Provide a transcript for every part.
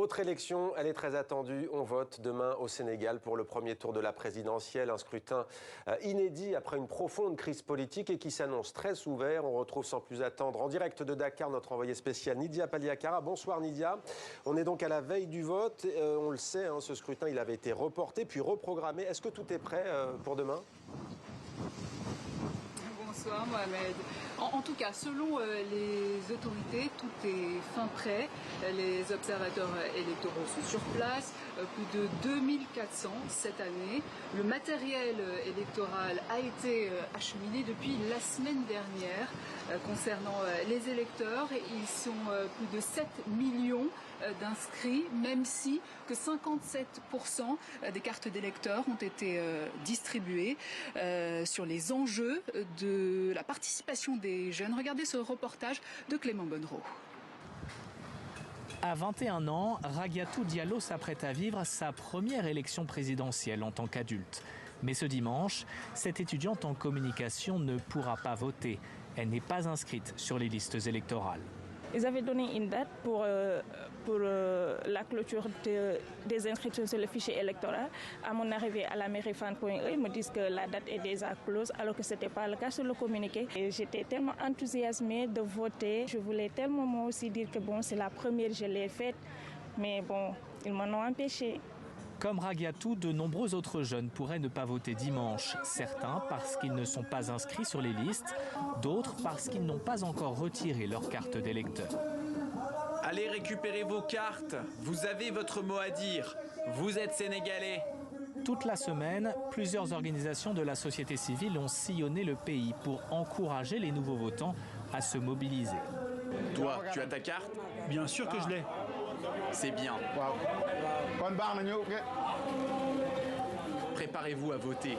Autre élection, elle est très attendue. On vote demain au Sénégal pour le premier tour de la présidentielle. Un scrutin inédit après une profonde crise politique et qui s'annonce très ouvert. On retrouve sans plus attendre en direct de Dakar notre envoyé spécial Nidia Paliakara. Bonsoir Nidia. On est donc à la veille du vote. On le sait, ce scrutin il avait été reporté puis reprogrammé. Est-ce que tout est prêt pour demain ? Bonsoir Mohamed. En tout cas, selon les autorités, tout est fin prêt. Les observateurs électoraux sont sur place, plus de 2400 cette année. Le matériel électoral a été acheminé depuis la semaine dernière. Concernant les électeurs, ils sont plus de 7 millions d'inscrits, même si que 57% des cartes d'électeurs ont été distribuées sur les enjeux de la participation des jeunes. Regardez ce reportage de Clément Bonnereau. À 21 ans, Raghiatou Diallo s'apprête à vivre sa première élection présidentielle en tant qu'adulte. Mais ce dimanche, cette étudiante en communication ne pourra pas voter. Elle n'est pas inscrite sur les listes électorales. Ils avaient donné une date pour la clôture des inscriptions sur le fichier électoral. À mon arrivée à la mairie Fan.e, ils me disent que la date est déjà close, alors que ce n'était pas le cas sur le communiqué. Et j'étais tellement enthousiasmée de voter. Je voulais tellement moi aussi dire que bon, c'est la première, je l'ai faite. Mais bon, ils m'en ont empêché. Comme Raghiatou, de nombreux autres jeunes pourraient ne pas voter dimanche. Certains parce qu'ils ne sont pas inscrits sur les listes, d'autres parce qu'ils n'ont pas encore retiré leur carte d'électeur. Allez récupérer vos cartes, vous avez votre mot à dire, vous êtes sénégalais. Toute la semaine, plusieurs organisations de la société civile ont sillonné le pays pour encourager les nouveaux votants à se mobiliser. Toi, tu as ta carte ? Bien sûr que je l'ai. C'est bien. Préparez-vous à voter.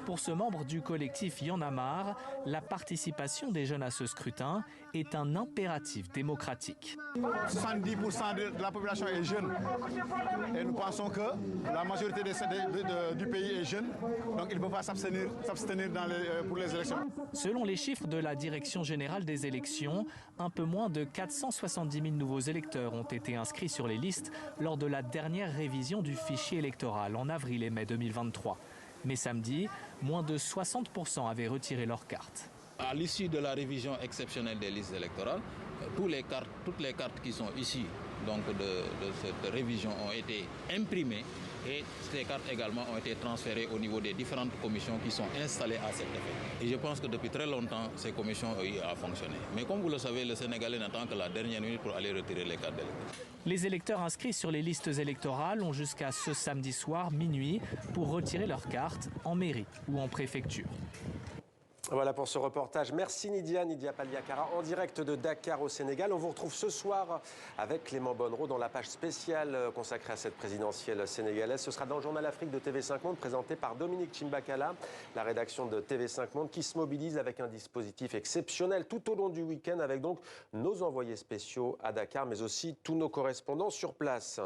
Pour ce membre du collectif Y en a marre, la participation des jeunes à ce scrutin est un impératif démocratique. 70% de la population est jeune et nous pensons que la majorité du pays est jeune, donc ils ne peuvent pas s'abstenir pour les élections. Selon les chiffres de la Direction générale des élections, un peu moins de 470 000 nouveaux électeurs ont été inscrits sur les listes lors de la dernière révision du fichier électoral en avril et mai 2023. Mais samedi, moins de 60% avaient retiré leur carte. À l'issue de la révision exceptionnelle des listes électorales, toutes les cartes qui sont issues donc de cette révision ont été imprimées et ces cartes également ont été transférées au niveau des différentes commissions qui sont installées à cet effet. Et je pense que depuis très longtemps, ces commissions ont eu à fonctionner. Mais comme vous le savez, le Sénégalais n'attend que la dernière minute pour aller retirer les cartes d'électeurs. Les électeurs inscrits sur les listes électorales ont jusqu'à ce samedi soir, minuit, pour retirer leur carte en mairie ou en préfecture. Voilà pour ce reportage. Merci Nidia Paliakara, en direct de Dakar au Sénégal. On vous retrouve ce soir avec Clément Bonnereau dans la page spéciale consacrée à cette présidentielle sénégalaise. Ce sera dans le Journal Afrique de TV5 Monde, présenté par Dominique Chimbakala, la rédaction de TV5 Monde, qui se mobilise avec un dispositif exceptionnel tout au long du week-end, avec donc nos envoyés spéciaux à Dakar, mais aussi tous nos correspondants sur place.